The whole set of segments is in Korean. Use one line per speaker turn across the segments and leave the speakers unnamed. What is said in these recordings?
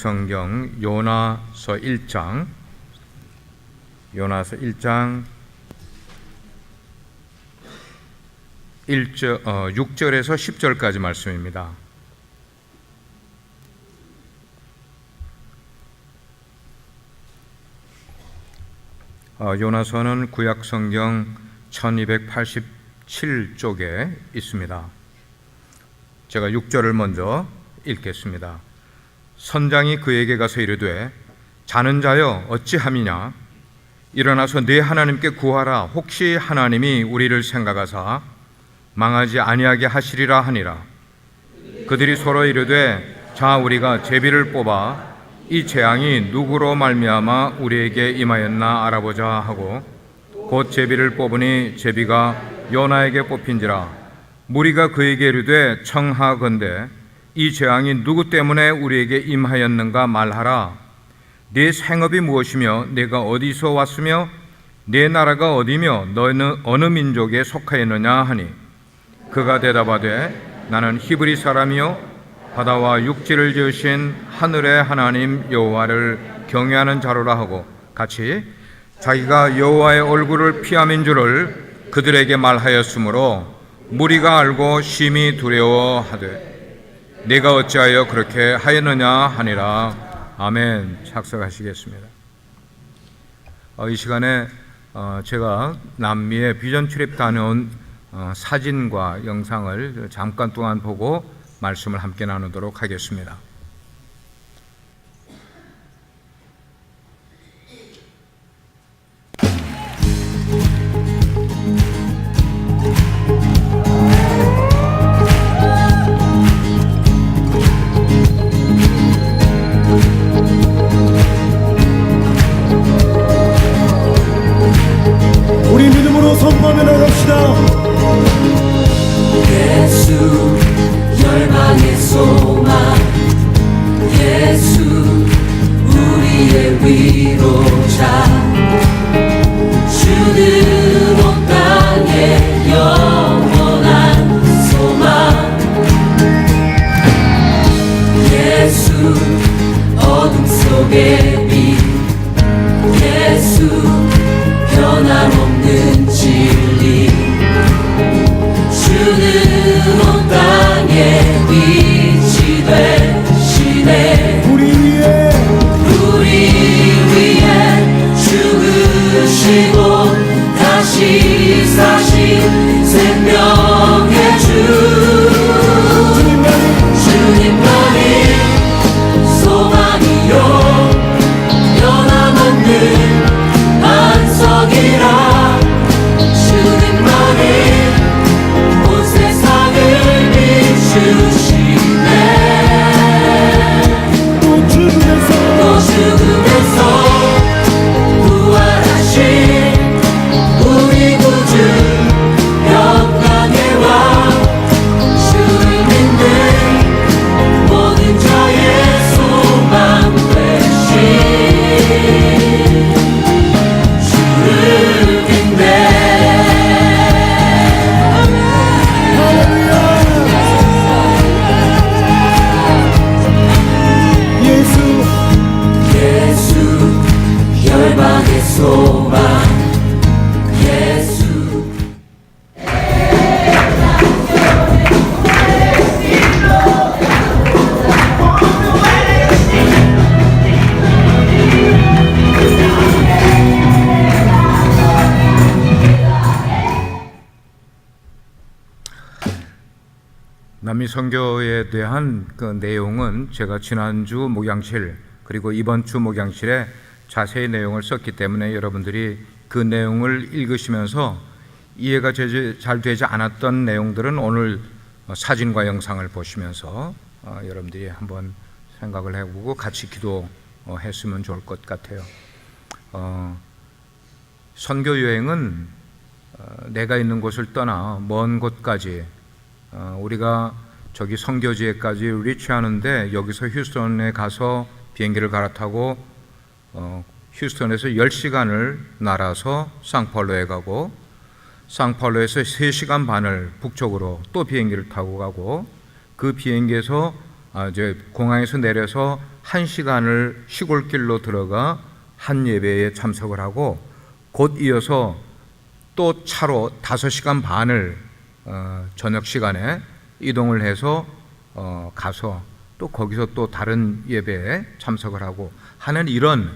구약성경 요나서 1장 6절에서 10절까지 말씀입니다. 요나서는 구약성경 1287쪽에 있습니다. 제가 6절을 먼저 읽겠습니다. 선장이 그에게 가서 이르되 자는 자여 어찌함이냐 일어나서 네 하나님께 구하라. 혹시 하나님이 우리를 생각하사 망하지 아니하게 하시리라 하니라. 그들이 서로 이르되 자 우리가 제비를 뽑아 이 재앙이 누구로 말미암아 우리에게 임하였나 알아보자 하고 곧 제비를 뽑으니 제비가 요나에게 뽑힌지라. 무리가 그에게 이르되 청하건대 이 재앙이 누구 때문에 우리에게 임하였는가 말하라. 네 생업이 무엇이며 네가 어디서 왔으며 네 나라가 어디며 너는 어느 민족에 속하였느냐 하니 그가 대답하되 나는 히브리 사람이요 바다와 육지를 지으신 하늘의 하나님 여호와를 경외하는 자로라 하고 같이 자기가 여호와의 얼굴을 피함인 줄을 그들에게 말하였으므로 무리가 알고 심히 두려워하되 네가 어찌하여 그렇게 하였느냐 하니라. 아멘. 착석하시겠습니다. 이 시간에 제가 남미에 비전 출입 다녀온 사진과 영상을 잠깐 동안 보고 말씀을 함께 나누도록 하겠습니다.
우리 믿음으로 선포하며 나갑시다.
예수 열방의 소망, 예수 우리의 위로자, 주는 온 땅의 영원한 소망. 예수 어둠 속의 빛, 예수 변함없는 진리, 주는 온 땅에 빛이 되시네.
우리 위에 죽으시고 다시 사신 생명의 주, 주님만이 소망이요 변함없는 반석이라. 주님만이 온 세상을 비추시네. 또 죽음에서 부활하신 우리 구주 영광의 왕, 주를 믿는 모든 자의 소망 되신 주를 믿네. 예수 열방의 소망, 예수.
남미 선교에 대한 그 내용은 제가 지난주 목양실 그리고 이번 주 목양실에 자세히 내용을 썼기 때문에 여러분들이 그 내용을 읽으시면서 이해가 잘 되지 않았던 내용들은 오늘 사진과 영상을 보시면서 여러분들이 한번 생각을 해보고 같이 기도했으면 좋을 것 같아요. 선교 여행은 내가 있는 곳을 떠나 먼 곳까지 우리가 저기 선교지에까지 리치하는데 여기서 휴스턴에 가서 비행기를 갈아타고 휴스턴에서 10시간을 날아서 상파울로에 가고 상파울로에서 3시간 반을 북쪽으로 또 비행기를 타고 가고 그 비행기에서 이제 공항에서 내려서 1시간을 시골길로 들어가 한 예배에 참석을 하고 곧 이어서 또 차로 5시간 반을 저녁 시간에 이동을 해서 가서 또 거기서 또 다른 예배에 참석을 하고 하는 이런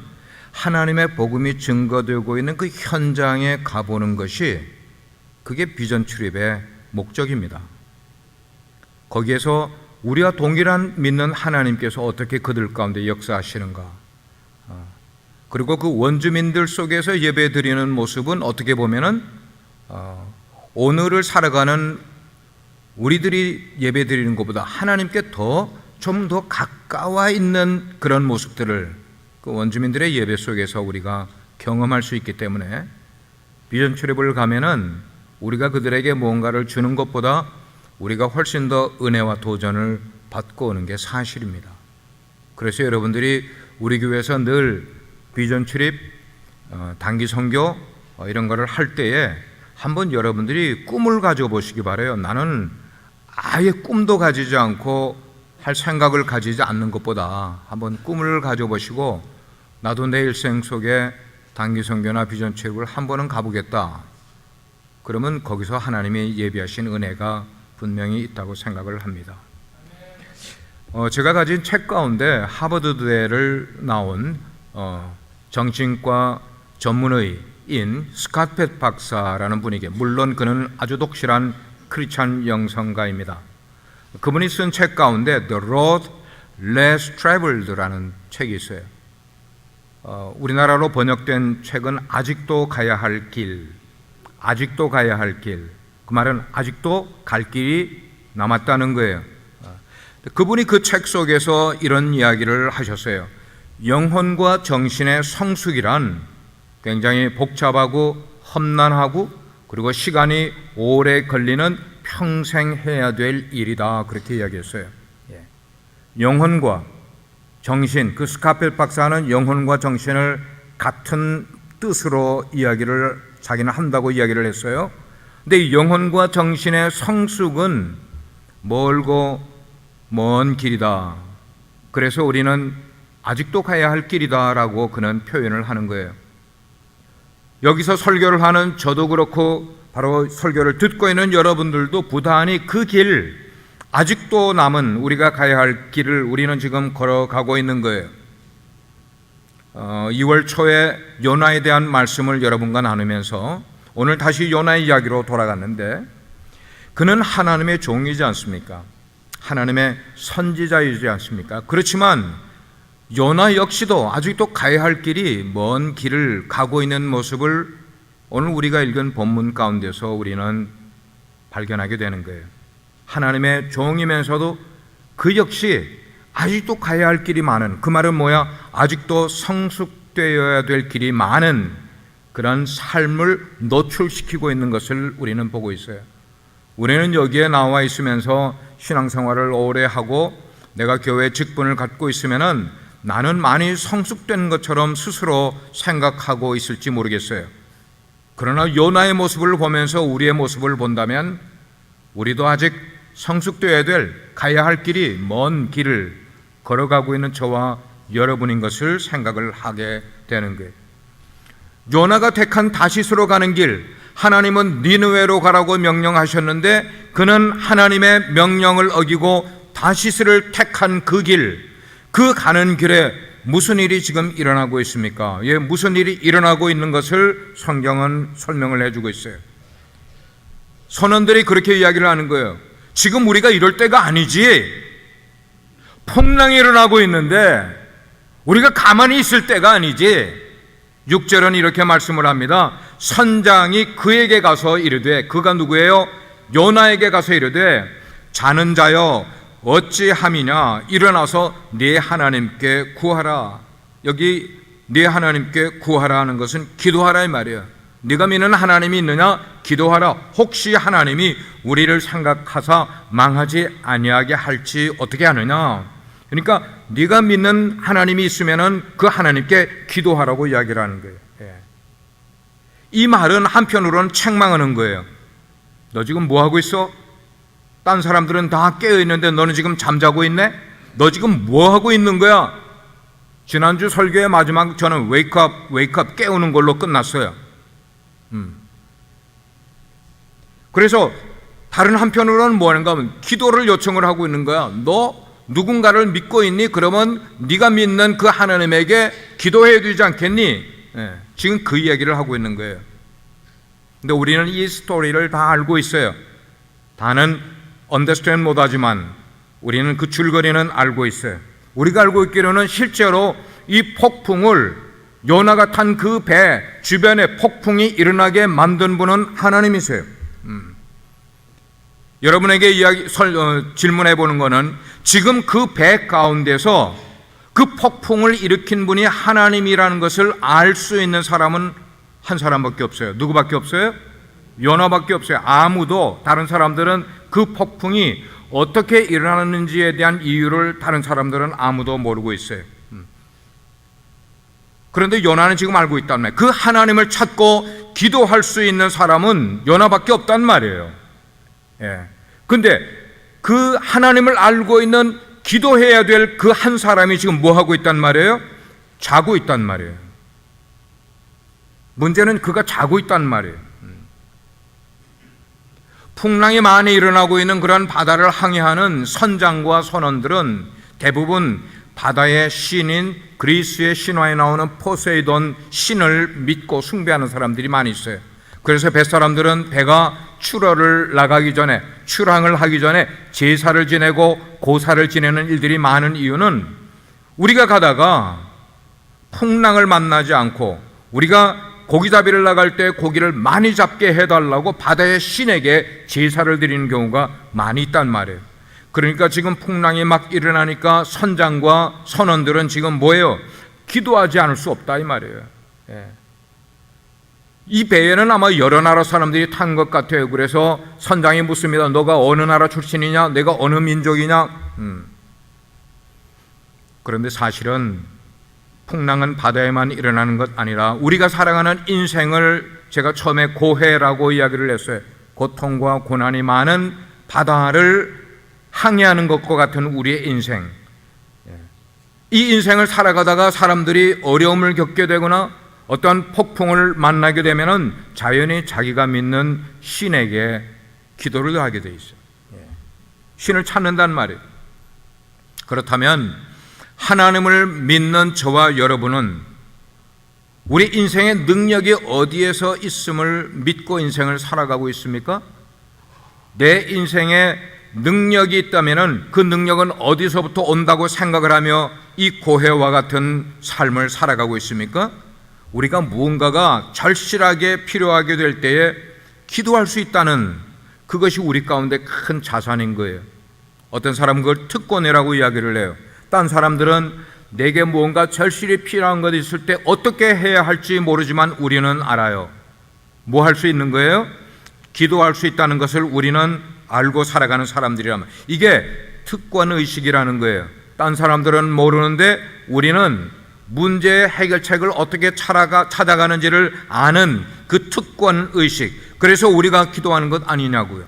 하나님의 복음이 증거되고 있는 그 현장에 가보는 것이 그게 비전 출입의 목적입니다. 거기에서 우리와 동일한 믿는 하나님께서 어떻게 그들 가운데 역사하시는가, 그리고 그 원주민들 속에서 예배 드리는 모습은 어떻게 보면은 오늘을 살아가는 우리들이 예배 드리는 것보다 하나님께 좀 더 가까워 있는 그런 모습들을 그 원주민들의 예배 속에서 우리가 경험할 수 있기 때문에 비전 출입을 가면은 우리가 그들에게 무언가를 주는 것보다 우리가 훨씬 더 은혜와 도전을 받고 오는 게 사실입니다. 그래서 여러분들이 우리 교회에서 늘 비전 출입, 단기 선교 이런 거를 할 때에 한번 여러분들이 꿈을 가져보시기 바라요. 나는 아예 꿈도 가지지 않고 할 생각을 가지지 않는 것보다 한번 꿈을 가져보시고 나도 내 일생 속에 단기 선교나 비전 출입을 한 번은 가보겠다. 그러면 거기서 하나님이 예비하신 은혜가 분명히 있다고 생각을 합니다. 제가 가진 책 가운데 하버드대를 나온 정신과 전문의인 스캇펫 박사라는 분에게, 물론 그는 아주 독실한 크리스찬 영성가입니다. 그분이 쓴 책 가운데 The Road Less Traveled라는 책이 있어요. 우리나라로 번역된 책은 아직도 가야 할 길, 아직도 가야 할 길. 그 말은 아직도 갈 길이 남았다는 거예요. 그분이 그 책 속에서 이런 이야기를 하셨어요. 영혼과 정신의 성숙이란 굉장히 복잡하고 험난하고 그리고 시간이 오래 걸리는 평생 해야 될 일이다, 그렇게 이야기했어요. 영혼과 정신, 그 스캇펫 박사는 영혼과 정신을 같은 뜻으로 이야기를 자기는 한다고 이야기를 했어요. 근데 이 영혼과 정신의 성숙은 멀고 먼 길이다. 그래서 우리는 아직도 가야 할 길이다라고 그는 표현을 하는 거예요. 여기서 설교를 하는 저도 그렇고 바로 설교를 듣고 있는 여러분들도 부단히 그 길, 아직도 남은 우리가 가야 할 길을 우리는 지금 걸어가고 있는 거예요. 2월 초에 요나에 대한 말씀을 여러분과 나누면서 오늘 다시 요나의 이야기로 돌아갔는데, 그는 하나님의 종이지 않습니까? 하나님의 선지자이지 않습니까? 그렇지만 요나 역시도 아직도 가야 할 길이 먼 길을 가고 있는 모습을 오늘 우리가 읽은 본문 가운데서 우리는 발견하게 되는 거예요. 하나님의 종이면서도 그 역시 아직도 가야 할 길이 많은, 그 말은 뭐야? 아직도 성숙되어야 될 길이 많은 그런 삶을 노출시키고 있는 것을 우리는 보고 있어요. 우리는 여기에 나와 있으면서 신앙생활을 오래 하고 내가 교회 직분을 갖고 있으면은 나는 많이 성숙된 것처럼 스스로 생각하고 있을지 모르겠어요. 그러나 요나의 모습을 보면서 우리의 모습을 본다면 우리도 아직 성숙되어야 될, 가야 할 길이 먼 길을 걸어가고 있는 저와 여러분인 것을 생각을 하게 되는 거예요. 요나가 택한 다시스로 가는 길, 하나님은 니느웨로 가라고 명령하셨는데 그는 하나님의 명령을 어기고 다시스를 택한 그 길, 그 가는 길에 무슨 일이 지금 일어나고 있습니까? 무슨 일이 일어나고 있는 것을 성경은 설명을 해주고 있어요. 선원들이 그렇게 이야기를 하는 거예요. 지금 우리가 이럴 때가 아니지. 풍랑이 일어나고 있는데 우리가 가만히 있을 때가 아니지. 6절은 이렇게 말씀을 합니다. 선장이 그에게 가서 이르되, 그가 누구예요? 요나에게 가서 이르되, 자는 자여 어찌함이냐, 일어나서 네 하나님께 구하라. 여기 네 하나님께 구하라 하는 것은 기도하라 이 말이에요. 네가 믿는 하나님이 있느냐? 기도하라. 혹시 하나님이 우리를 생각하사 망하지 아니하게 할지 어떻게 하느냐. 그러니까 네가 믿는 하나님이 있으면은 그 하나님께 기도하라고 이야기를 하는 거예요. 이 말은 한편으로는 책망하는 거예요. 너 지금 뭐 하고 있어? 딴 사람들은 다 깨어 있는데 너는 지금 잠자고 있네? 너 지금 뭐 하고 있는 거야? 지난주 설교의 마지막 저는 웨이크업 깨우는 걸로 끝났어요. 그래서 다른 한편으로는 뭐 하는가 하면 기도를 요청을 하고 있는 거야. 너 누군가를 믿고 있니? 그러면 네가 믿는 그 하나님에게 기도해야 되지 않겠니? 지금 그 이야기를 하고 있는 거예요. 근데 우리는 이 스토리를 다 알고 있어요. 다는 understand 못하지만 우리는 그 줄거리는 알고 있어요. 우리가 알고 있기로는 실제로 이 폭풍을 요나가 탄 그 배 주변에 폭풍이 일어나게 만든 분은 하나님이세요. 여러분에게 질문해 보는 것은 지금 그 배 가운데서 그 폭풍을 일으킨 분이 하나님이라는 것을 알 수 있는 사람은 한 사람밖에 없어요. 누구밖에 없어요? 요나밖에 없어요. 아무도, 다른 사람들은 그 폭풍이 어떻게 일어나는지에 대한 이유를 다른 사람들은 아무도 모르고 있어요. 그런데 요나는 지금 알고 있단 말이에요. 그 하나님을 찾고 기도할 수 있는 사람은 요나밖에 없단 말이에요. 근데 그 하나님을 알고 있는 기도해야 될 그 한 사람이 지금 뭐 하고 있단 말이에요? 자고 있단 말이에요. 문제는 그가 자고 있단 말이에요. 풍랑이 많이 일어나고 있는 그런 바다를 항해하는 선장과 선원들은 대부분 바다의 신인 그리스의 신화에 나오는 포세이돈 신을 믿고 숭배하는 사람들이 많이 있어요. 그래서 뱃사람들은 배가 출항을 하기 전에 제사를 지내고 고사를 지내는 일들이 많은 이유는 우리가 가다가 풍랑을 만나지 않고 우리가 고기잡이를 나갈 때 고기를 많이 잡게 해달라고 바다의 신에게 제사를 드리는 경우가 많이 있단 말이에요. 그러니까 지금 풍랑이 막 일어나니까 선장과 선원들은 지금 뭐예요? 기도하지 않을 수 없다 이 말이에요. 이 배에는 아마 여러 나라 사람들이 탄 것 같아요. 그래서 선장이 묻습니다. 너가 어느 나라 출신이냐? 내가 어느 민족이냐? 그런데 사실은 풍랑은 바다에만 일어나는 것 아니라 우리가 살아가는 인생을 제가 처음에 고해라고 이야기를 했어요. 고통과 고난이 많은 바다를 항해하는 것과 같은 우리의 인생. 이 인생을 살아가다가 사람들이 어려움을 겪게 되거나 어떤 폭풍을 만나게 되면은 자연히 자기가 믿는 신에게 기도를 하게 돼 있어요. 신을 찾는단 말이에요. 그렇다면 하나님을 믿는 저와 여러분은 우리 인생의 능력이 어디에서 있음을 믿고 인생을 살아가고 있습니까? 내 인생에 능력이 있다면 그 능력은 어디서부터 온다고 생각을 하며 이 고해와 같은 삶을 살아가고 있습니까? 우리가 무언가가 절실하게 필요하게 될 때에 기도할 수 있다는 그것이 우리 가운데 큰 자산인 거예요. 어떤 사람은 그걸 특권이라고 이야기를 해요. 딴 사람들은 내게 무언가 절실히 필요한 것이 있을 때 어떻게 해야 할지 모르지만 우리는 알아요. 뭐 할 수 있는 거예요? 기도할 수 있다는 것을 우리는 알고 살아가는 사람들이라면 이게 특권의식이라는 거예요. 딴 사람들은 모르는데 우리는 문제의 해결책을 어떻게 찾아가는지를 아는 그 특권의식. 그래서 우리가 기도하는 것 아니냐고요.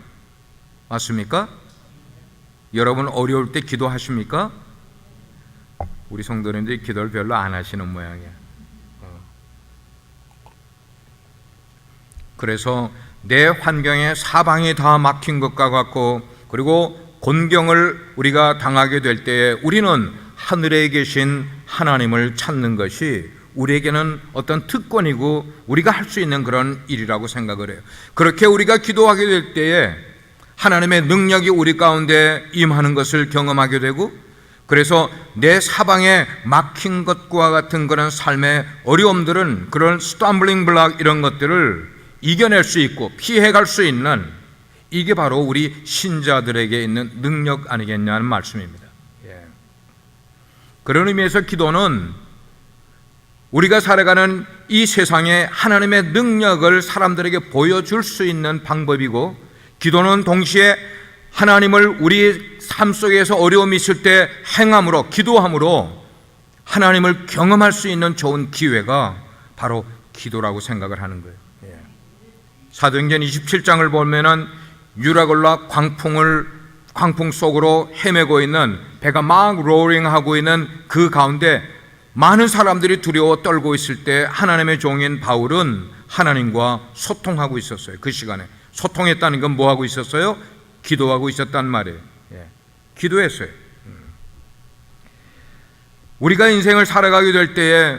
맞습니까? 여러분 어려울 때 기도하십니까? 우리 성도님들이 기도를 별로 안 하시는 모양이야. 그래서 내 환경에 사방이 다 막힌 것과 같고 그리고 곤경을 우리가 당하게 될 때에 우리는 하늘에 계신 하나님을 찾는 것이 우리에게는 어떤 특권이고 우리가 할 수 있는 그런 일이라고 생각을 해요. 그렇게 우리가 기도하게 될 때에 하나님의 능력이 우리 가운데 임하는 것을 경험하게 되고 그래서 내 사방에 막힌 것과 같은 그런 삶의 어려움들은 그런 스탬블링 블락 이런 것들을 이겨낼 수 있고 피해갈 수 있는 이게 바로 우리 신자들에게 있는 능력 아니겠냐는 말씀입니다. 그런 의미에서 기도는 우리가 살아가는 이 세상에 하나님의 능력을 사람들에게 보여줄 수 있는 방법이고 기도는 동시에 하나님을 우리 삶 속에서 어려움이 있을 때 행함으로 기도함으로 하나님을 경험할 수 있는 좋은 기회가 바로 기도라고 생각을 하는 거예요. 사도행전 27장을 보면은 유라굴라 광풍 속으로 헤매고 있는 배가 막 로링하고 있는 그 가운데 많은 사람들이 두려워 떨고 있을 때 하나님의 종인 바울은 하나님과 소통하고 있었어요. 그 시간에 소통했다는 건 뭐 하고 있었어요? 기도하고 있었단 말이에요. 기도했어요. 우리가 인생을 살아가게 될 때에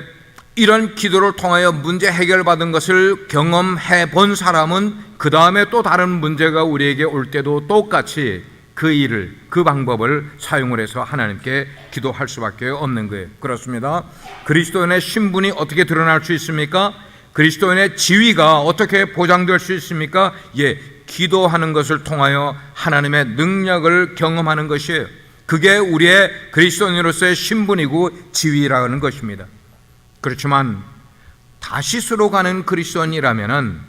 이런 기도를 통하여 문제 해결받은 것을 경험해 본 사람은 그 다음에 또 다른 문제가 우리에게 올 때도 똑같이 그 일을, 그 방법을 사용을 해서 하나님께 기도할 수밖에 없는 거예요. 그렇습니다. 그리스도인의 신분이 어떻게 드러날 수 있습니까? 그리스도인의 지위가 어떻게 보장될 수 있습니까? 기도하는 것을 통하여 하나님의 능력을 경험하는 것이에요. 그게 우리의 그리스도인으로서의 신분이고 지위라는 것입니다. 그렇지만 다시스로 가는 그리스도인이라면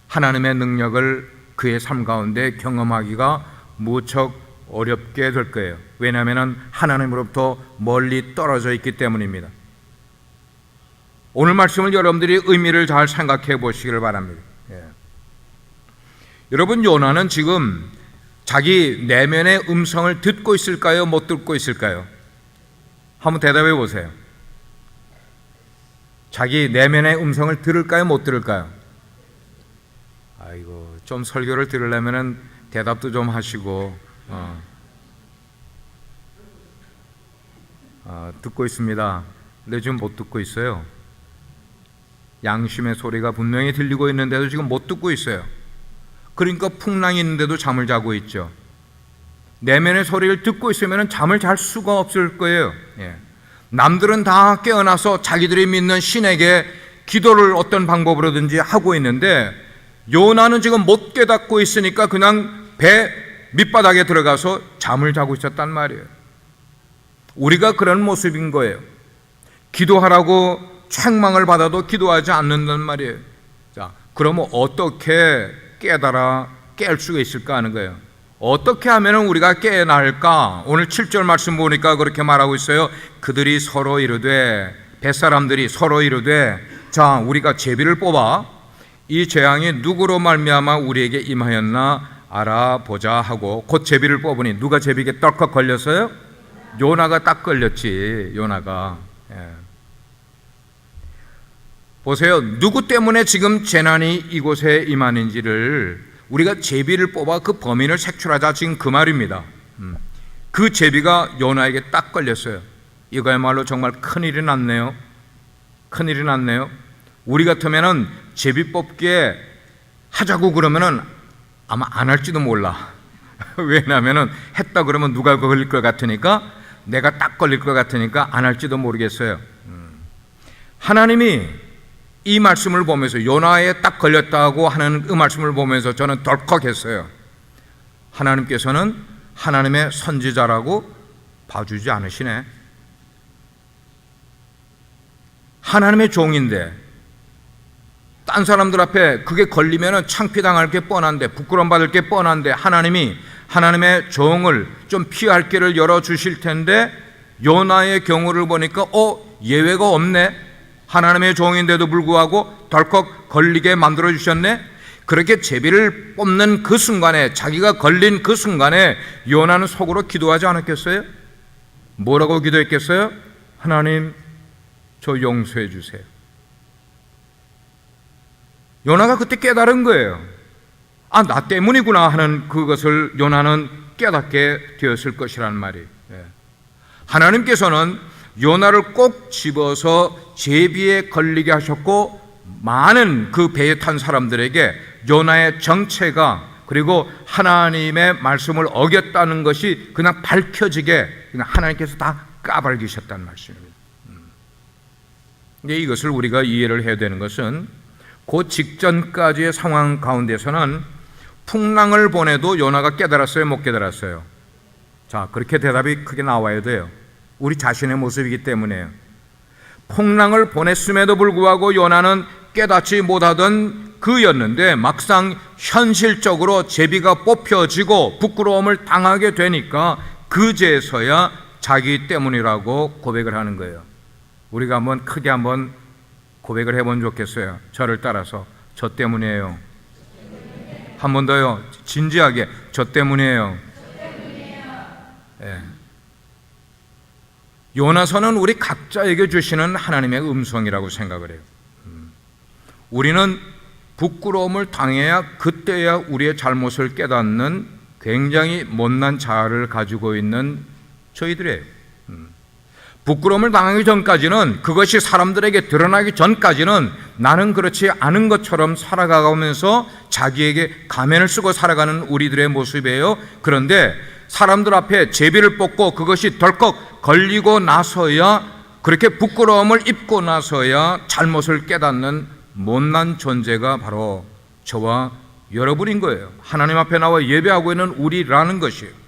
하나님의 능력을 그의 삶 가운데 경험하기가 무척 어렵게 될 거예요. 왜냐하면 하나님으로부터 멀리 떨어져 있기 때문입니다. 오늘 말씀을 여러분들이 의미를 잘 생각해 보시기를 바랍니다. 여러분, 요나는 지금 자기 내면의 음성을 듣고 있을까요? 못 듣고 있을까요? 한번 대답해 보세요. 자기 내면의 음성을 들을까요? 못 들을까요? 아이고, 좀 설교를 들으려면 대답도 좀 하시고. 듣고 있습니다. 근데 지금 못 듣고 있어요. 양심의 소리가 분명히 들리고 있는데도 지금 못 듣고 있어요. 그러니까 풍랑이 있는데도 잠을 자고 있죠. 내면의 소리를 듣고 있으면 잠을 잘 수가 없을 거예요. 남들은 다 깨어나서 자기들이 믿는 신에게 기도를 어떤 방법으로든지 하고 있는데 요나는 지금 못 깨닫고 있으니까 그냥 배 밑바닥에 들어가서 잠을 자고 있었단 말이에요. 우리가 그런 모습인 거예요. 기도하라고 책망을 받아도 기도하지 않는단 말이에요. 자, 그러면 어떻게 깨달아 깰 수가 있을까 하는 거예요. 어떻게 하면 우리가 깨어날까? 오늘 7절 말씀 보니까 그렇게 말하고 있어요. 그들이 서로 이르되, 뱃사람들이 서로 이르되, 자, 우리가 제비를 뽑아 이 재앙이 누구로 말미암아 우리에게 임하였나 알아보자 하고 곧 제비를 뽑으니 누가 제비에 떨컥 걸렸어요? 요나가 딱 걸렸지. 요나가. 보세요. 누구 때문에 지금 재난이 이곳에 임하는지를 우리가 제비를 뽑아 그 범인을 색출하자, 지금 그 말입니다. 그 제비가 요나에게 딱 걸렸어요. 이거야말로 정말 큰일이 났네요. 큰일이 났네요. 우리 같으면은 제비 뽑기에 하자고 그러면은 아마 안 할지도 몰라. 왜냐하면은 했다 그러면 누가 걸릴 것 같으니까, 내가 딱 걸릴 것 같으니까 안 할지도 모르겠어요. 하나님이 이 말씀을 보면서, 요나에 딱 걸렸다고 하는 그 말씀을 보면서 저는 덜컥했어요. 하나님께서는 하나님의 선지자라고 봐주지 않으시네. 하나님의 종인데 딴 사람들 앞에 그게 걸리면 창피당할 게 뻔한데, 부끄러움 받을 게 뻔한데, 하나님이 하나님의 종을 좀 피할 길을 열어주실 텐데 요나의 경우를 보니까 예외가 없네. 하나님의 종인데도 불구하고 덜컥 걸리게 만들어주셨네. 그렇게 제비를 뽑는 그 순간에, 자기가 걸린 그 순간에 요나는 속으로 기도하지 않았겠어요? 뭐라고 기도했겠어요? 하나님, 저 용서해 주세요. 요나가 그때 깨달은 거예요. 나 때문이구나 하는 그것을 요나는 깨닫게 되었을 것이라는 말이에요. 하나님께서는 요나를 꼭 집어서 제비에 걸리게 하셨고, 많은 그 배에 탄 사람들에게 요나의 정체가, 그리고 하나님의 말씀을 어겼다는 것이 그냥 밝혀지게 그냥 하나님께서 다 까발리셨다는 말씀입니다. 근데 이것을 우리가 이해를 해야 되는 것은, 그 직전까지의 상황 가운데서는 풍랑을 보내도 요나가 깨달았어요? 못 깨달았어요? 자, 그렇게 대답이 크게 나와야 돼요. 우리 자신의 모습이기 때문에요. 풍랑을 보냈음에도 불구하고 요나는 깨닫지 못하던 그였는데, 막상 현실적으로 제비가 뽑혀지고 부끄러움을 당하게 되니까 그제서야 자기 때문이라고 고백을 하는 거예요. 우리가 한번 크게 한번 고백을 해보면 좋겠어요. 저를 따라서. 저 때문이에요. 한 번 더요. 진지하게. 저 때문이에요. 요나서는 우리 각자에게 주시는 하나님의 음성이라고 생각을 해요. 우리는 부끄러움을 당해야 그때야 우리의 잘못을 깨닫는 굉장히 못난 자아를 가지고 있는 저희들이에요. 부끄러움을 당하기 전까지는, 그것이 사람들에게 드러나기 전까지는 나는 그렇지 않은 것처럼 살아가면서 자기에게 가면을 쓰고 살아가는 우리들의 모습이에요. 그런데 사람들 앞에 제비를 뽑고 그것이 덜컥 걸리고 나서야, 그렇게 부끄러움을 입고 나서야 잘못을 깨닫는 못난 존재가 바로 저와 여러분인 거예요. 하나님 앞에 나와 예배하고 있는 우리라는 것이에요.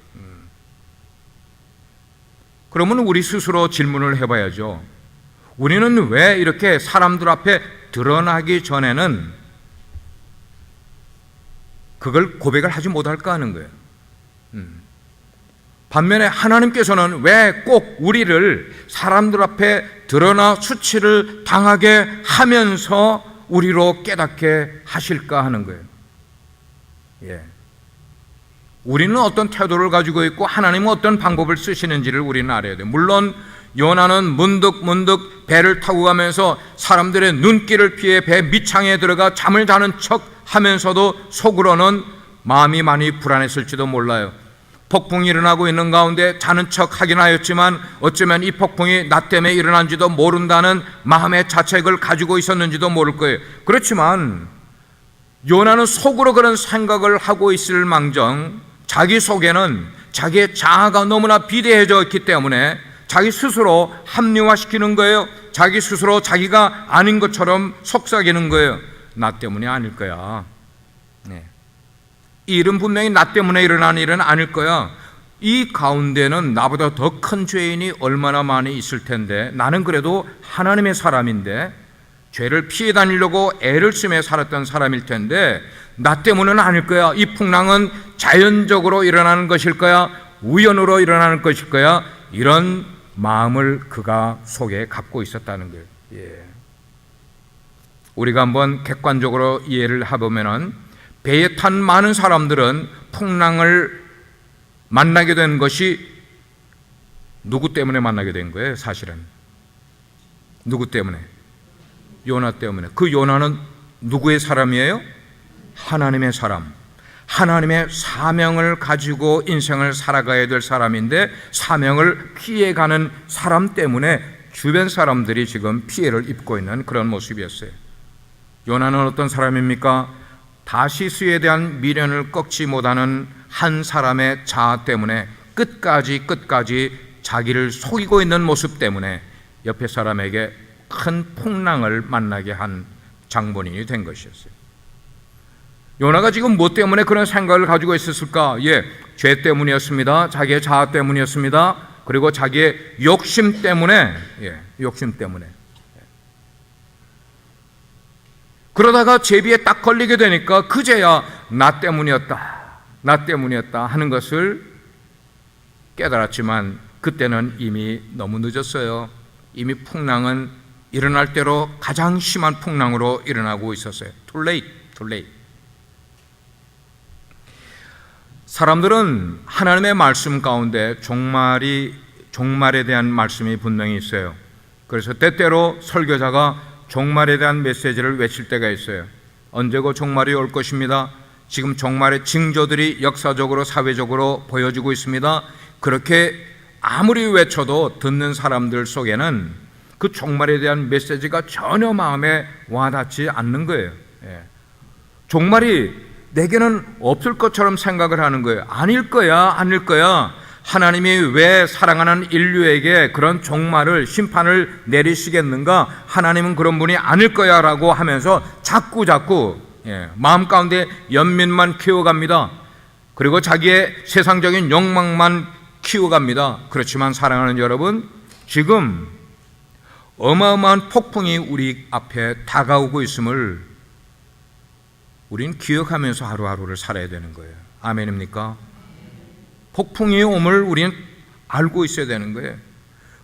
그러면 우리 스스로 질문을 해봐야죠. 우리는 왜 이렇게 사람들 앞에 드러나기 전에는 그걸 고백을 하지 못할까 하는 거예요. 반면에 하나님께서는 왜 꼭 우리를 사람들 앞에 드러나 수치를 당하게 하면서 우리로 깨닫게 하실까 하는 거예요. 우리는 어떤 태도를 가지고 있고 하나님은 어떤 방법을 쓰시는지를 우리는 알아야 돼요. 물론 요나는 문득 배를 타고 가면서 사람들의 눈길을 피해 배 밑창에 들어가 잠을 자는 척 하면서도 속으로는 마음이 많이 불안했을지도 몰라요. 폭풍이 일어나고 있는 가운데 자는 척 하긴 하였지만 어쩌면 이 폭풍이 나 때문에 일어난지도 모른다는 마음의 자책을 가지고 있었는지도 모를 거예요. 그렇지만 요나는 속으로 그런 생각을 하고 있을 망정 자기 속에는 자기의 자아가 너무나 비대해져 있기 때문에 자기 스스로 합리화시키는 거예요. 자기 스스로 자기가 아닌 것처럼 속삭이는 거예요. 나 때문이 아닐 거야. 이 일은 분명히 나 때문에 일어난 일은 아닐 거야. 이 가운데는 나보다 더 큰 죄인이 얼마나 많이 있을 텐데, 나는 그래도 하나님의 사람인데 죄를 피해 다니려고 애를 쓰며 살았던 사람일 텐데 나 때문은 아닐 거야. 이 풍랑은 자연적으로 일어나는 것일 거야, 우연으로 일어나는 것일 거야. 이런 마음을 그가 속에 갖고 있었다는 거예요. 우리가 한번 객관적으로 이해를 해보면은, 배에 탄 많은 사람들은 풍랑을 만나게 된 것이 누구 때문에 만나게 된 거예요? 사실은 누구 때문에? 요나 때문에. 그 요나는 누구의 사람이에요? 하나님의 사람, 하나님의 사명을 가지고 인생을 살아가야 될 사람인데 사명을 피해가는 사람 때문에 주변 사람들이 지금 피해를 입고 있는 그런 모습이었어요. 요나는 어떤 사람입니까? 다시스에 대한 미련을 꺾지 못하는 한 사람의 자아 때문에 끝까지 자기를 속이고 있는 모습 때문에 옆에 사람에게 큰 풍랑을 만나게 한 장본인이 된 것이었어요. 요나가 지금 뭐 때문에 그런 생각을 가지고 있었을까? 죄 때문이었습니다. 자기의 자아 때문이었습니다. 그리고 자기의 욕심 때문에, 욕심 때문에. 그러다가 제비에 딱 걸리게 되니까 그제야 나 때문이었다 하는 것을 깨달았지만 그때는 이미 너무 늦었어요. 이미 풍랑은 일어날 대로 가장 심한 풍랑으로 일어나고 있었어요. Too late. 사람들은 하나님의 말씀 가운데 종말에 대한 말씀이 분명히 있어요. 그래서 때때로 설교자가 종말에 대한 메시지를 외칠 때가 있어요. 언제고 종말이 올 것입니다. 지금 종말의 징조들이 역사적으로 사회적으로 보여지고 있습니다. 그렇게 아무리 외쳐도 듣는 사람들 속에는 그 종말에 대한 메시지가 전혀 마음에 와닿지 않는 거예요. 종말이 내게는 없을 것처럼 생각을 하는 거예요. 아닐 거야. 하나님이 왜 사랑하는 인류에게 그런 종말을, 심판을 내리시겠는가? 하나님은 그런 분이 아닐 거야 라고 하면서 자꾸 마음 가운데 연민만 키워갑니다. 그리고 자기의 세상적인 욕망만 키워갑니다. 그렇지만 사랑하는 여러분, 지금 어마어마한 폭풍이 우리 앞에 다가오고 있음을 우린 기억하면서 하루하루를 살아야 되는 거예요. 아멘입니까? 폭풍이 옴을 우리는 알고 있어야 되는 거예요.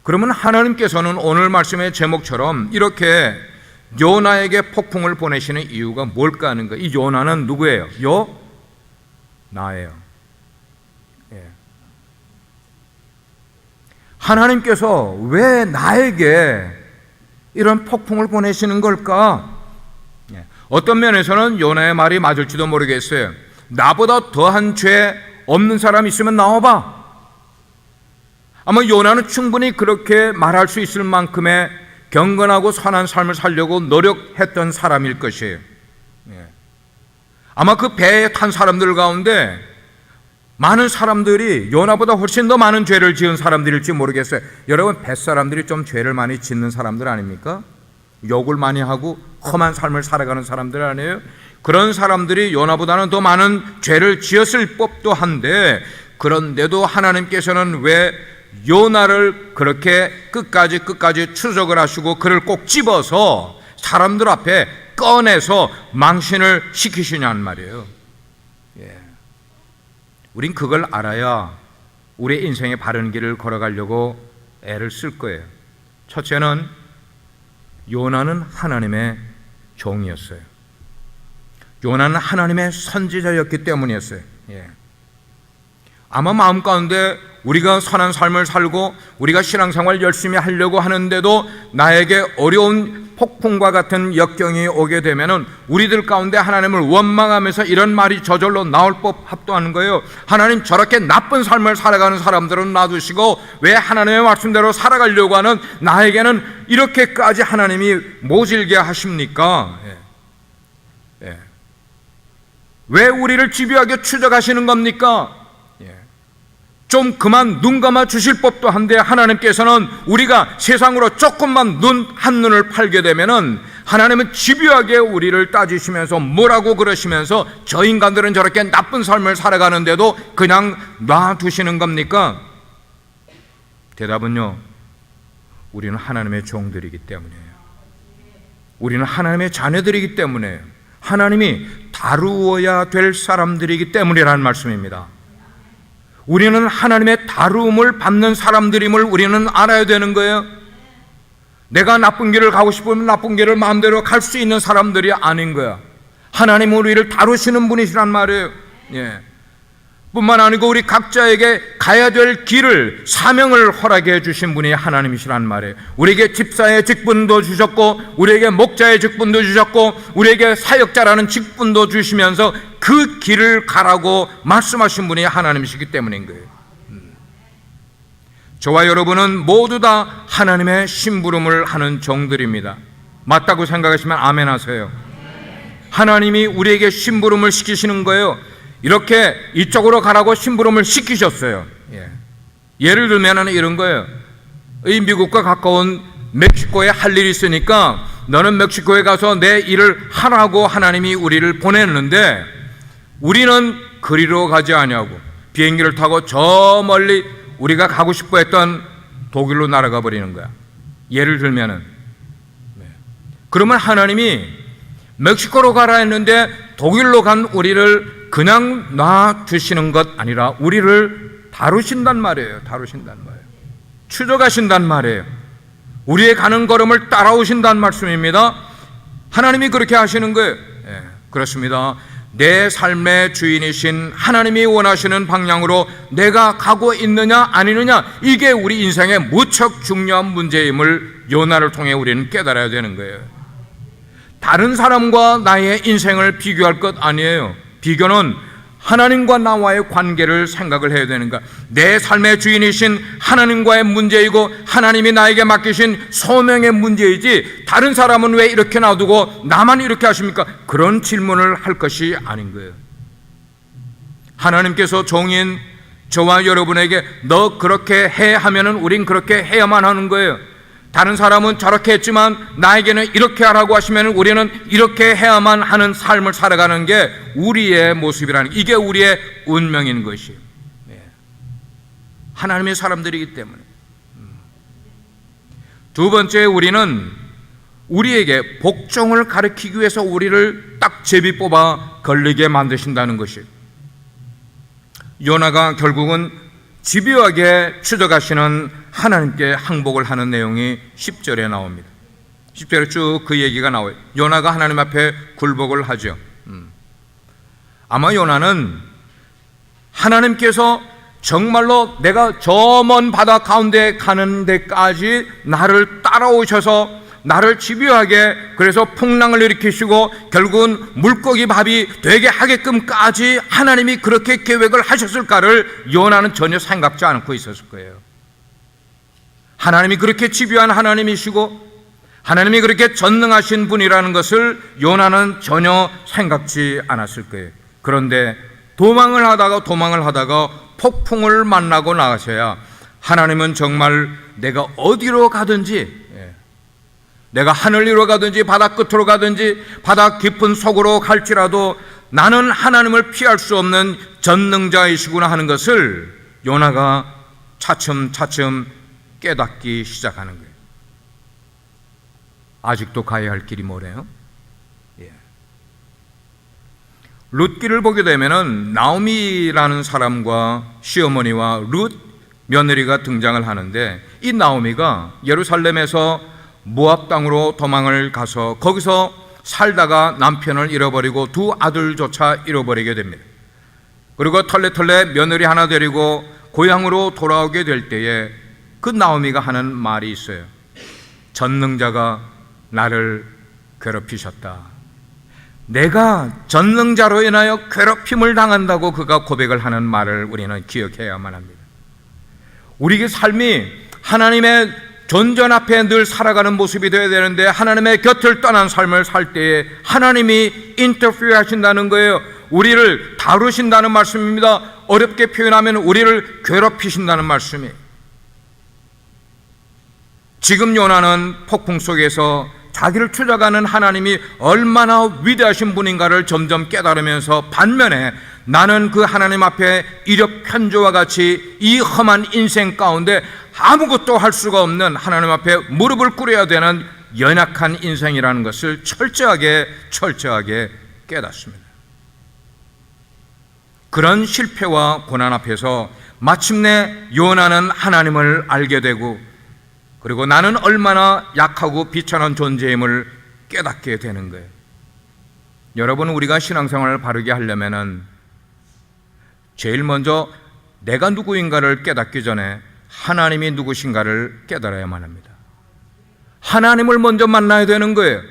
그러면 하나님께서는 오늘 말씀의 제목처럼 이렇게 요나에게 폭풍을 보내시는 이유가 뭘까 하는 거예요. 이 요나는 누구예요? 나예요. 하나님께서 왜 나에게 이런 폭풍을 보내시는 걸까? 어떤 면에서는 요나의 말이 맞을지도 모르겠어요. 나보다 더한 죄 없는 사람 있으면 나와봐. 아마 요나는 충분히 그렇게 말할 수 있을 만큼의 경건하고 선한 삶을 살려고 노력했던 사람일 것이에요. 아마 그 배에 탄 사람들 가운데 많은 사람들이 요나보다 훨씬 더 많은 죄를 지은 사람들일지 모르겠어요. 여러분, 뱃사람들이 좀 죄를 많이 짓는 사람들 아닙니까? 욕을 많이 하고 험한 삶을 살아가는 사람들 아니에요? 그런 사람들이 요나보다는 더 많은 죄를 지었을 법도 한데, 그런데도 하나님께서는 왜 요나를 그렇게 끝까지 추적을 하시고 그를 꼭 집어서 사람들 앞에 꺼내서 망신을 시키시냐는 말이에요. 우린 그걸 알아야 우리의 인생의 바른 길을 걸어가려고 애를 쓸 거예요. 첫째는 요나는 하나님의 종이었어요. 요나는 하나님의 선지자였기 때문이었어요. 아마 마음 가운데 우리가 선한 삶을 살고 우리가 신앙생활 열심히 하려고 하는데도 나에게 어려운 폭풍과 같은 역경이 오게 되면은 우리들 가운데 하나님을 원망하면서 이런 말이 저절로 나올 법합도 하는 거예요. 하나님, 저렇게 나쁜 삶을 살아가는 사람들은 놔두시고 왜 하나님의 말씀대로 살아가려고 하는 나에게는 이렇게까지 하나님이 모질게 하십니까? 왜 우리를 집요하게 추적하시는 겁니까? 좀 그만 눈 감아 주실 법도 한데, 하나님께서는 우리가 세상으로 조금만 한눈을 팔게 되면은 하나님은 집요하게 우리를 따지시면서 뭐라고 그러시면서 저 인간들은 저렇게 나쁜 삶을 살아가는데도 그냥 놔두시는 겁니까? 대답은요, 우리는 하나님의 종들이기 때문이에요. 우리는 하나님의 자녀들이기 때문에, 하나님이 다루어야 될 사람들이기 때문이라는 말씀입니다. 우리는 하나님의 다루음을 받는 사람들임을 우리는 알아야 되는 거예요. 내가 나쁜 길을 가고 싶으면 나쁜 길을 마음대로 갈 수 있는 사람들이 아닌 거야. 하나님은 우리를 다루시는 분이시란 말이에요. 뿐만 아니고 우리 각자에게 가야 될 길을, 사명을 허락해 주신 분이 하나님이시란 말이에요. 우리에게 집사의 직분도 주셨고, 우리에게 목자의 직분도 주셨고, 우리에게 사역자라는 직분도 주시면서 그 길을 가라고 말씀하신 분이 하나님이시기 때문인 거예요. 저와 여러분은 모두 다 하나님의 심부름을 하는 종들입니다. 맞다고 생각하시면 아멘 하세요. 하나님이 우리에게 심부름을 시키시는 거예요. 이렇게 이쪽으로 가라고 심부름을 시키셨어요. 예를 들면 이런 거예요. 이 미국과 가까운 멕시코에 할 일이 있으니까 너는 멕시코에 가서 내 일을 하라고 하나님이 우리를 보냈는데, 우리는 그리로 가지 아니하고 비행기를 타고 저 멀리 우리가 가고 싶어 했던 독일로 날아가 버리는 거야. 예를 들면은. 그러면 하나님이 멕시코로 가라 했는데 독일로 간 우리를 그냥 놔두시는 것 아니라 우리를 다루신단 말이에요. 다루신단 말이에요. 추적하신단 말이에요. 우리의 가는 걸음을 따라오신단 말씀입니다. 하나님이 그렇게 하시는 거예요. 그렇습니다. 내 삶의 주인이신 하나님이 원하시는 방향으로 내가 가고 있느냐 아니느냐, 이게 우리 인생의 무척 중요한 문제임을 요나를 통해 우리는 깨달아야 되는 거예요. 다른 사람과 나의 인생을 비교할 것 아니에요. 비교는 하나님과 나와의 관계를 생각을 해야 되는 거야. 내 삶의 주인이신 하나님과의 문제이고 하나님이 나에게 맡기신 소명의 문제이지, 다른 사람은 왜 이렇게 놔두고 나만 이렇게 하십니까? 그런 질문을 할 것이 아닌 거예요. 하나님께서 종인 저와 여러분에게 너 그렇게 해 하면은 우린 그렇게 해야만 하는 거예요. 다른 사람은 저렇게 했지만 나에게는 이렇게 하라고 하시면 우리는 이렇게 해야만 하는 삶을 살아가는 게 우리의 모습이라는, 이게 우리의 운명인 것이에요. 하나님의 사람들이기 때문에. 두 번째, 우리는 우리에게 복종을 가르치기 위해서 우리를 딱 제비 뽑아 걸리게 만드신다는 것이에요. 요나가 결국은 집요하게 추적하시는 하나님께 항복을 하는 내용이 10절에 나옵니다. 10절에 쭉 그 얘기가 나와요. 요나가 하나님 앞에 굴복을 하죠. 아마 요나는 하나님께서 정말로 내가 저 먼 바다 가운데 가는 데까지 나를 따라오셔서 나를 집요하게 그래서 풍랑을 일으키시고 결국은 물고기 밥이 되게 하게끔까지 하나님이 그렇게 계획을 하셨을까를 요나는 전혀 생각지 않고 있었을 거예요. 하나님이 그렇게 집요한 하나님이시고 하나님이 그렇게 전능하신 분이라는 것을 요나는 전혀 생각지 않았을 거예요. 그런데 도망을 하다가 폭풍을 만나고 나가셔야 하나님은 정말 내가 어디로 가든지, 내가 하늘 위로 가든지 바다 끝으로 가든지 바다 깊은 속으로 갈지라도 나는 하나님을 피할 수 없는 전능자이시구나 하는 것을 요나가 차츰차츰 깨닫기 시작하는 거예요. 아직도 가야 할 길이 뭐래요? 룻기를 보게 되면은 나오미라는 사람과 시어머니와 룻 며느리가 등장을 하는데, 이 나오미가 예루살렘에서 모압 땅으로 도망을 가서 거기서 살다가 남편을 잃어버리고 두 아들조차 잃어버리게 됩니다. 그리고 털레털레 며느리 하나 데리고 고향으로 돌아오게 될 때에 그 나오미가 하는 말이 있어요. 전능자가 나를 괴롭히셨다. 내가 전능자로 인하여 괴롭힘을 당한다고 그가 고백을 하는 말을 우리는 기억해야만 합니다. 우리의 삶이 하나님의 존전 앞에 늘 살아가는 모습이 되어야 되는데, 하나님의 곁을 떠난 삶을 살 때에 하나님이 인터피어 하신다는 거예요. 우리를 다루신다는 말씀입니다. 어렵게 표현하면 우리를 괴롭히신다는 말씀이에요. 지금 요나는 폭풍 속에서 자기를 찾아가는 하나님이 얼마나 위대하신 분인가를 점점 깨달으면서, 반면에 나는 그 하나님 앞에 이력 편조와 같이 이 험한 인생 가운데 아무것도 할 수가 없는 하나님 앞에 무릎을 꿇어야 되는 연약한 인생이라는 것을 철저하게 깨닫습니다. 그런 실패와 고난 앞에서 마침내 요나는 하나님을 알게 되고, 그리고 나는 얼마나 약하고 비천한 존재임을 깨닫게 되는 거예요. 여러분, 우리가 신앙생활을 바르게 하려면은 제일 먼저 내가 누구인가를 깨닫기 전에 하나님이 누구신가를 깨달아야만 합니다. 하나님을 먼저 만나야 되는 거예요.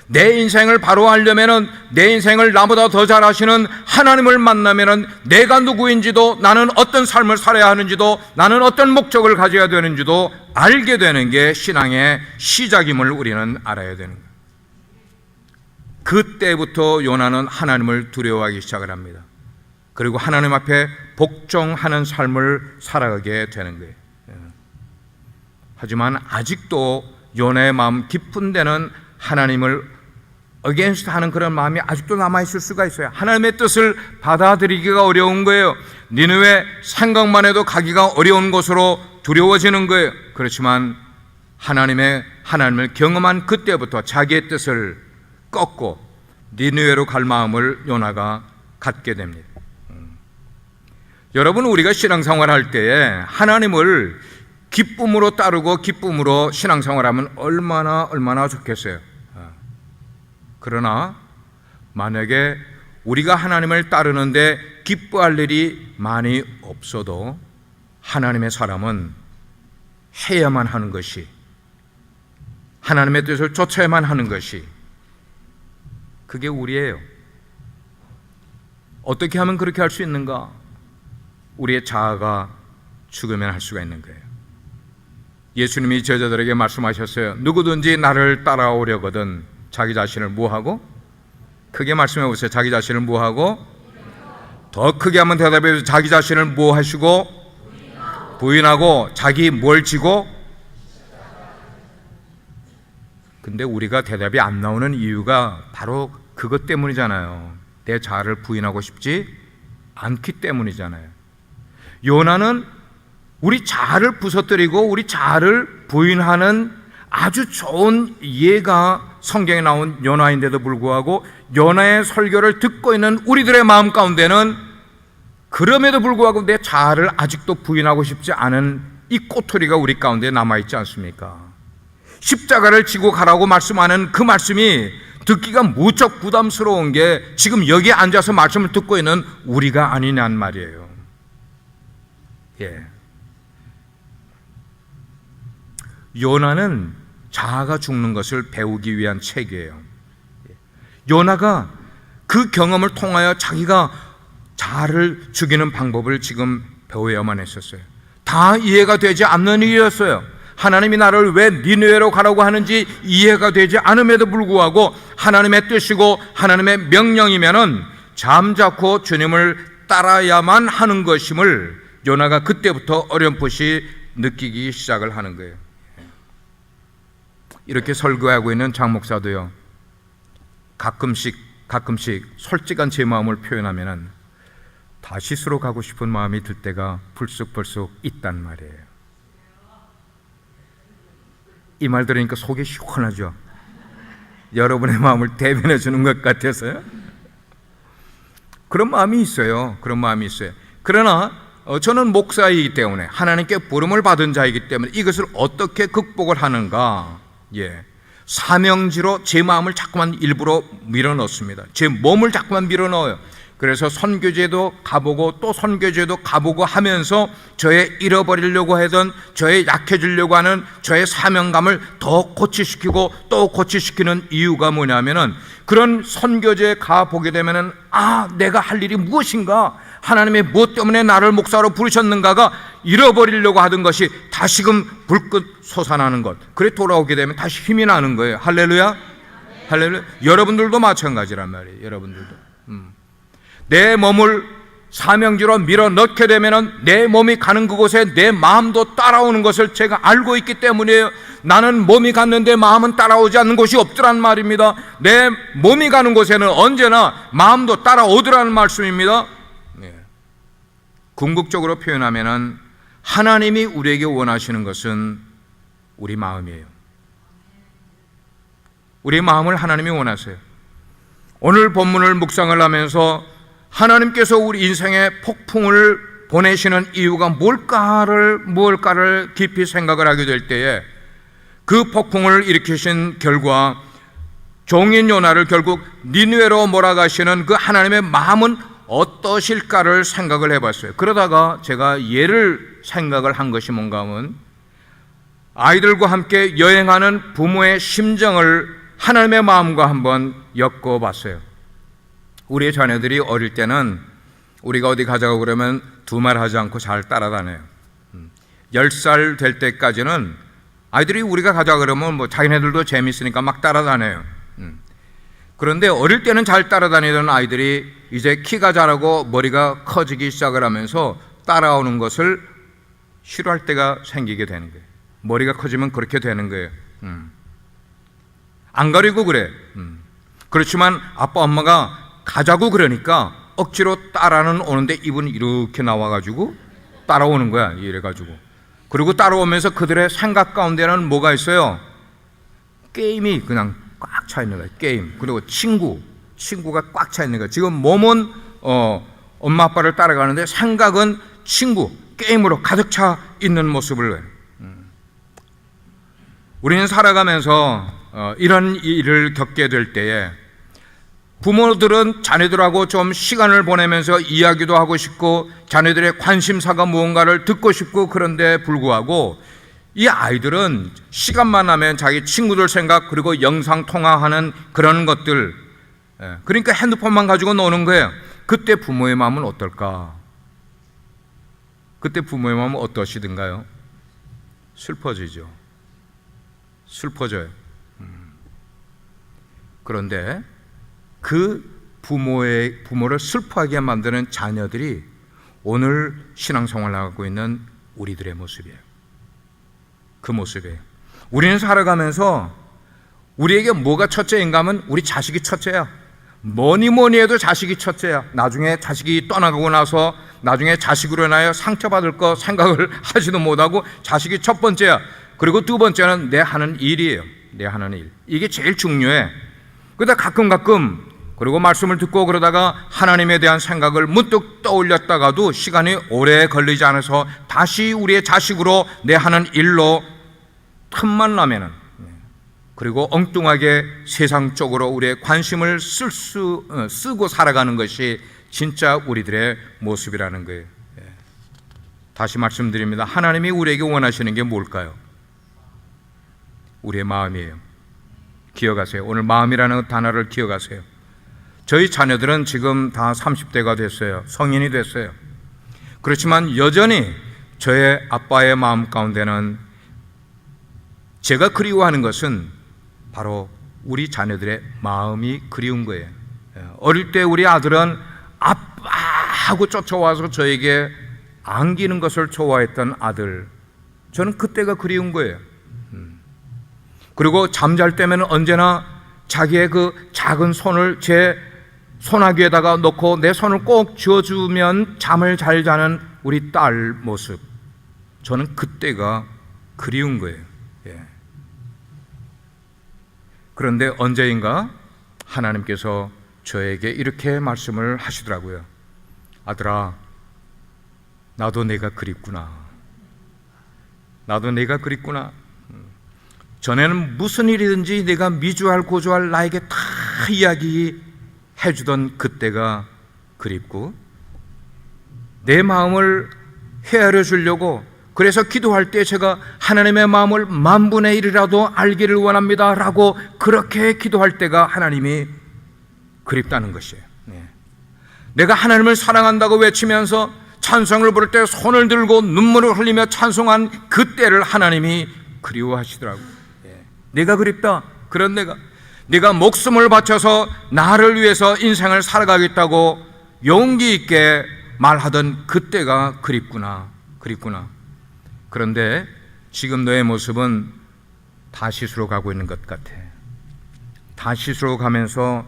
내 인생을 바로 하려면은, 내 인생을 나보다 더 잘 아시는 하나님을 만나면은 내가 누구인지도, 나는 어떤 삶을 살아야 하는지도, 나는 어떤 목적을 가져야 되는지도 알게 되는 게 신앙의 시작임을 우리는 알아야 되는 거예요. 그때부터 요나는 하나님을 두려워하기 시작을 합니다. 그리고 하나님 앞에 복종하는 삶을 살아가게 되는 거예요. 하지만 아직도 요나의 마음 깊은 데는 하나님을 against 하는 그런 마음이 아직도 남아있을 수가 있어요. 하나님의 뜻을 받아들이기가 어려운 거예요. 니느웨 생각만 해도 가기가 어려운 곳으로 두려워지는 거예요. 그렇지만 하나님을 경험한 그때부터 자기의 뜻을 꺾고 니느웨로 갈 마음을 요나가 갖게 됩니다. 여러분, 우리가 신앙생활할 때에 하나님을 기쁨으로 따르고 기쁨으로 신앙생활하면 얼마나 좋겠어요. 그러나 만약에 우리가 하나님을 따르는데 기뻐할 일이 많이 없어도 하나님의 사람은 해야만 하는 것이, 하나님의 뜻을 쫓아야만 하는 것이, 그게 우리예요. 어떻게 하면 그렇게 할 수 있는가? 우리의 자아가 죽으면 할 수가 있는 거예요. 예수님이 제자들에게 말씀하셨어요. 누구든지 나를 따라오려거든 자기 자신을 뭐하고? 크게 말씀해 보세요. 자기 자신을 뭐하고? 더 크게 한번 대답해 보세요. 자기 자신을 뭐 하시고? 부인하고 자기 뭘 지고? 근데 우리가 대답이 안 나오는 이유가 바로 그것 때문이잖아요. 내 자아를 부인하고 싶지 않기 때문이잖아요. 요나는 우리 자아를 부서뜨리고 우리 자아를 부인하는 아주 좋은 예가 성경에 나온 요나인데도 불구하고, 요나의 설교를 듣고 있는 우리들의 마음 가운데는 그럼에도 불구하고 내 자아를 아직도 부인하고 싶지 않은 이 꼬투리가 우리 가운데 남아있지 않습니까? 십자가를 지고 가라고 말씀하는 그 말씀이 듣기가 무척 부담스러운 게 지금 여기에 앉아서 말씀을 듣고 있는 우리가 아니냔 말이에요. 예. 요나는 자아가 죽는 것을 배우기 위한 책이에요. 요나가 그 경험을 통하여 자기가 자아를 죽이는 방법을 지금 배워야만 했었어요. 다 이해가 되지 않는 일이었어요. 하나님이 나를 왜 니느웨로 가라고 하는지 이해가 되지 않음에도 불구하고 하나님의 뜻이고 하나님의 명령이면은 잠자코 주님을 따라야만 하는 것임을 요나가 그때부터 어렴풋이 느끼기 시작을 하는 거예요. 이렇게 설교하고 있는 장 목사도요, 가끔씩 솔직한 제 마음을 표현하면은 다시스로 가고 싶은 마음이 들 때가 불쑥 있단 말이에요. 이 말 들으니까 속이 시원하죠. 여러분의 마음을 대변해 주는 것 같아서요. 그런 마음이 있어요. 그러나 저는 목사이기 때문에 하나님께 부름을 받은 자이기 때문에 이것을 어떻게 극복을 하는가, 사명지로 제 마음을 자꾸만 일부러 밀어넣습니다. 제 몸을 자꾸만 밀어넣어요. 그래서 선교제도 가보고 또 선교제도 가보고 하면서 저의 잃어버리려고 하던, 저의 약해지려고 하는 저의 사명감을 더 고치시키고 또 고치시키는 이유가 뭐냐면은, 그런 선교제에 가보게 되면은 내가 할 일이 무엇인가, 하나님의 무엇 때문에 나를 목사로 부르셨는가가 잃어버리려고 하던 것이 다시금 불끈 솟아나는 것, 그래 돌아오게 되면 다시 힘이 나는 거예요. 할렐루야. 할렐루야. 여러분들도 마찬가지란 말이에요. 여러분들도 내 몸을 사명지로 밀어 넣게 되면은 내 몸이 가는 그곳에 내 마음도 따라오는 것을 제가 알고 있기 때문이에요. 나는 몸이 갔는데 마음은 따라오지 않는 곳이 없더란 말입니다. 내 몸이 가는 곳에는 언제나 마음도 따라오더라는 말씀입니다. 궁극적으로 표현하면은 하나님이 우리에게 원하시는 것은 우리 마음이에요. 우리 마음을 하나님이 원하세요. 오늘 본문을 묵상을 하면서 하나님께서 우리 인생에 폭풍을 보내시는 이유가 무엇일까를 깊이 생각을 하게 될 때에, 그 폭풍을 일으키신 결과 종인 요나를 결국 니느웨로 몰아가시는 그 하나님의 마음은 어떠실까를 생각을 해봤어요. 그러다가 제가 예를 생각을 한 것이 뭔가 하면, 아이들과 함께 여행하는 부모의 심정을 하나님의 마음과 한번 엮어봤어요. 우리의 자녀들이 어릴 때는 우리가 어디 가자고 그러면 두말하지 않고 잘 따라다녀요. 10살 될 때까지는 아이들이 우리가 가자 그러면 자기네들도 재밌으니까 막 따라다녀요. 그런데 어릴 때는 잘 따라다니던 아이들이 이제 키가 자라고 머리가 커지기 시작을 하면서 따라오는 것을 싫어할 때가 생기게 되는 거예요. 머리가 커지면 그렇게 되는 거예요. 안 가리고 그래. 그렇지만 아빠 엄마가 가자고 그러니까 억지로 따라는 오는데 입은 이렇게 나와가지고 따라오는 거야. 이래가지고. 그리고 따라오면서 그들의 생각 가운데는 뭐가 있어요? 게임이 그냥 꽉 차 있는 거야. 게임. 그리고 친구가 꽉 차 있는 거야. 지금 몸은 엄마 아빠를 따라가는데 생각은 친구, 게임으로 가득 차 있는 모습을. 우리는 살아가면서 이런 일을 겪게 될 때에 부모들은 자녀들하고 좀 시간을 보내면서 이야기도 하고 싶고 자녀들의 관심사가 무언가를 듣고 싶고, 그런데 불구하고 이 아이들은 시간만 나면 자기 친구들 생각, 그리고 영상 통화하는 그런 것들, 그러니까 핸드폰만 가지고 노는 거예요. 그때 부모의 마음은 어떨까? 그때 부모의 마음은 어떠시든가요? 슬퍼져요. 그런데 그 부모를 슬퍼하게 만드는 자녀들이 오늘 신앙생활을 하고 있는 우리들의 모습이에요. 그 모습이에요. 우리는 살아가면서 우리에게 뭐가 첫째인가 하면 우리 자식이 첫째야. 뭐니 해도 자식이 첫째야. 나중에 자식이 떠나가고 나서 나중에 자식으로 인하여 상처받을 거 생각을 하지도 못하고 자식이 첫 번째야. 그리고 두 번째는 내 하는 일이에요. 내 하는 일. 이게 제일 중요해. 그러다 가끔 그리고 말씀을 듣고 그러다가 하나님에 대한 생각을 문득 떠올렸다가도 시간이 오래 걸리지 않아서 다시 우리의 자식으로 내 하는 일로 틈만 나면은, 그리고 엉뚱하게 세상 쪽으로 우리의 관심을 쓰고 살아가는 것이 진짜 우리들의 모습이라는 거예요. 다시 말씀드립니다. 하나님이 우리에게 원하시는 게 뭘까요? 우리의 마음이에요. 기억하세요. 오늘 마음이라는 단어를 기억하세요. 저희 자녀들은 지금 다 30대가 됐어요. 성인이 됐어요. 그렇지만 여전히 저의 아빠의 마음 가운데는 제가 그리워하는 것은 바로 우리 자녀들의 마음이 그리운 거예요. 어릴 때 우리 아들은 아빠하고 쫓아와서 저에게 안기는 것을 좋아했던 아들, 저는 그때가 그리운 거예요. 그리고 잠잘 때면 언제나 자기의 그 작은 손을 제 손아귀에다가 놓고 내 손을 꼭 쥐어주면 잠을 잘 자는 우리 딸 모습, 저는 그때가 그리운 거예요. 그런데 언제인가 하나님께서 저에게 이렇게 말씀을 하시더라고요. 아들아, 나도 내가 그립구나. 나도 내가 그립구나. 전에는 무슨 일이든지 내가 미주알 고주알 나에게 다 이야기해 주던 그때가 그립고, 내 마음을 헤아려 주려고 그래서 기도할 때 제가 하나님의 마음을 10,000분의 1이라도 알기를 원합니다 라고 그렇게 기도할 때가 하나님이 그립다는 것이에요. 내가 하나님을 사랑한다고 외치면서 찬송을 부를 때 손을 들고 눈물을 흘리며 찬송한 그때를 하나님이 그리워하시더라고요. 내가 그립다. 그런 내가 목숨을 바쳐서 나를 위해서 인생을 살아가겠다고 용기 있게 말하던 그때가 그립구나. 그런데 지금 너의 모습은 다시스로 가고 있는 것 같아. 다시스로 가면서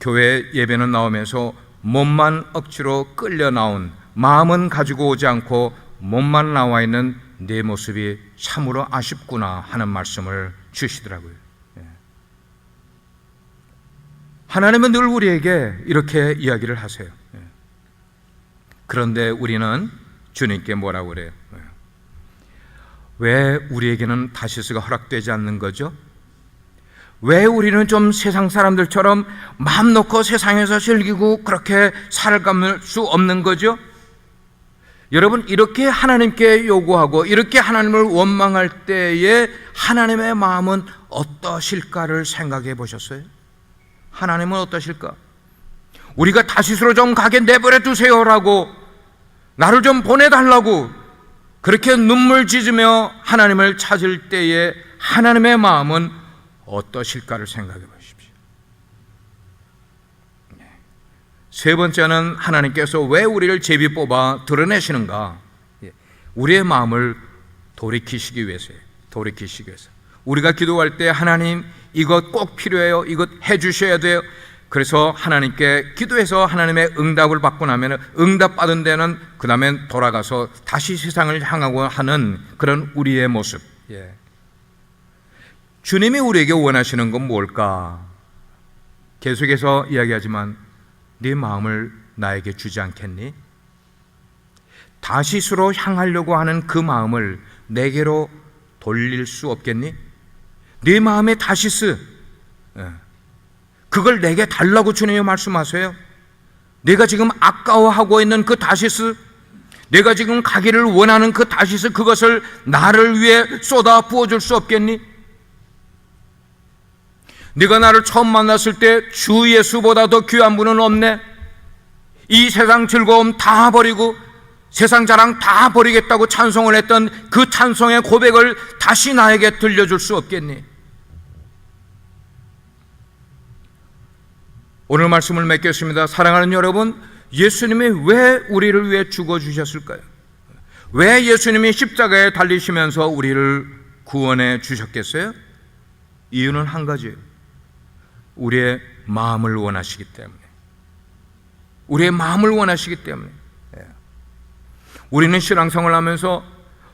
교회 예배는 나오면서 몸만 억지로 끌려 나온, 마음은 가지고 오지 않고 몸만 나와 있는 내 모습이 참으로 아쉽구나 하는 말씀을 주시더라고요. 하나님은 늘 우리에게 이렇게 이야기를 하세요. 그런데 우리는 주님께 뭐라고 그래요? 왜 우리에게는 다시스가 허락되지 않는 거죠? 왜 우리는 좀 세상 사람들처럼 마음 놓고 세상에서 즐기고 그렇게 살아갈 수 없는 거죠? 여러분, 이렇게 하나님께 요구하고 이렇게 하나님을 원망할 때에 하나님의 마음은 어떠실까를 생각해 보셨어요? 하나님은 어떠실까? 우리가 다시스로 좀 가게 내버려 두세요라고, 나를 좀 보내달라고 그렇게 눈물 짖으며 하나님을 찾을 때에 하나님의 마음은 어떠실까를 생각해 보십시오. 세 번째는 하나님께서 왜 우리를 제비 뽑아 드러내시는가? 우리의 마음을 돌이키시기 위해서예요. 우리가 기도할 때 하나님 이것 꼭 필요해요. 이것 해주셔야 돼요. 그래서 하나님께 기도해서 하나님의 응답을 받고 나면 응답받은 데는 그 다음에 돌아가서 다시 세상을 향하고 하는 그런 우리의 모습. 주님이 우리에게 원하시는 건 뭘까? 계속해서 이야기하지만 네 마음을 나에게 주지 않겠니? 다시스로 향하려고 하는 그 마음을 내게로 돌릴 수 없겠니? 네 마음의 다시스, 그걸 내게 달라고 주님이 말씀하세요. 내가 지금 아까워하고 있는 그 다시스, 내가 지금 가기를 원하는 그 다시스, 그것을 나를 위해 쏟아 부어줄 수 없겠니? 네가 나를 처음 만났을 때 주 예수보다 더 귀한 분은 없네. 이 세상 즐거움 다 버리고 세상 자랑 다 버리겠다고 찬송을 했던 그 찬송의 고백을 다시 나에게 들려줄 수 없겠니? 오늘 말씀을 맺겠습니다. 사랑하는 여러분, 예수님이 왜 우리를 위해 죽어주셨을까요? 왜 예수님이 십자가에 달리시면서 우리를 구원해 주셨겠어요? 이유는 한 가지예요. 우리의 마음을 원하시기 때문에. 우리는 신앙생활을 하면서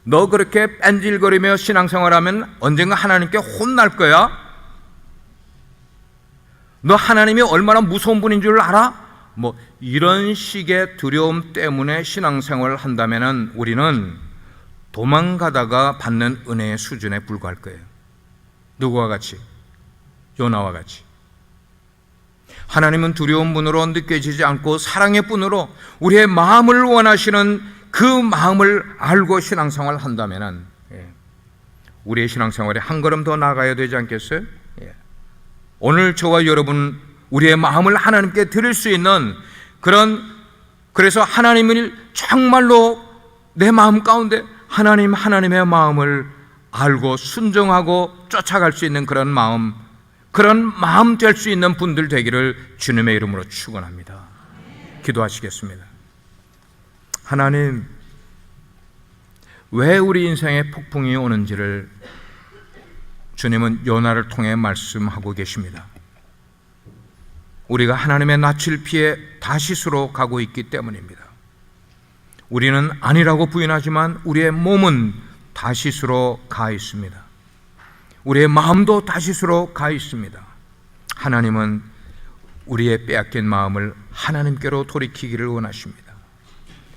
너 그렇게 뺀질거리며 신앙생활하면 언젠가 하나님께 혼날 거야? 너 하나님이 얼마나 무서운 분인 줄 알아? 뭐 이런 식의 두려움 때문에 신앙생활을 한다면 우리는 도망가다가 받는 은혜의 수준에 불과할 거예요. 누구와 같이? 요나와 같이. 하나님은 두려운 분으로 느껴지지 않고 사랑의 분으로 우리의 마음을 원하시는 그 마음을 알고 신앙생활을 한다면은 우리의 신앙생활에 한 걸음 더 나가야 되지 않겠어요? 오늘 저와 여러분 우리의 마음을 하나님께 드릴 수 있는 그래서 하나님을 정말로 내 마음 가운데 하나님의 마음을 알고 순종하고 쫓아갈 수 있는 그런 마음 될 수 있는 분들 되기를 주님의 이름으로 축원합니다. 기도하시겠습니다. 하나님, 왜 우리 인생에 폭풍이 오는지를 주님은 요나를 통해 말씀하고 계십니다. 우리가 하나님의 낯을 피해 다시스로 가고 있기 때문입니다. 우리는 아니라고 부인하지만 우리의 몸은 다시스로 가 있습니다. 우리의 마음도 다시스로 가 있습니다. 하나님은 우리의 빼앗긴 마음을 하나님께로 돌이키기를 원하십니다.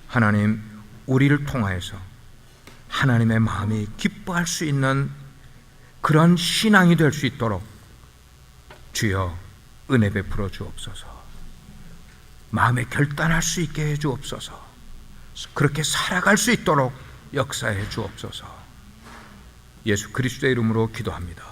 하나님, 우리를 통하여서 하나님의 마음이 기뻐할 수 있는 그런 신앙이 될 수 있도록 주여 은혜 베풀어 주옵소서. 마음에 결단할 수 있게 해 주옵소서. 그렇게 살아갈 수 있도록 역사해 주옵소서. 예수 그리스도의 이름으로 기도합니다.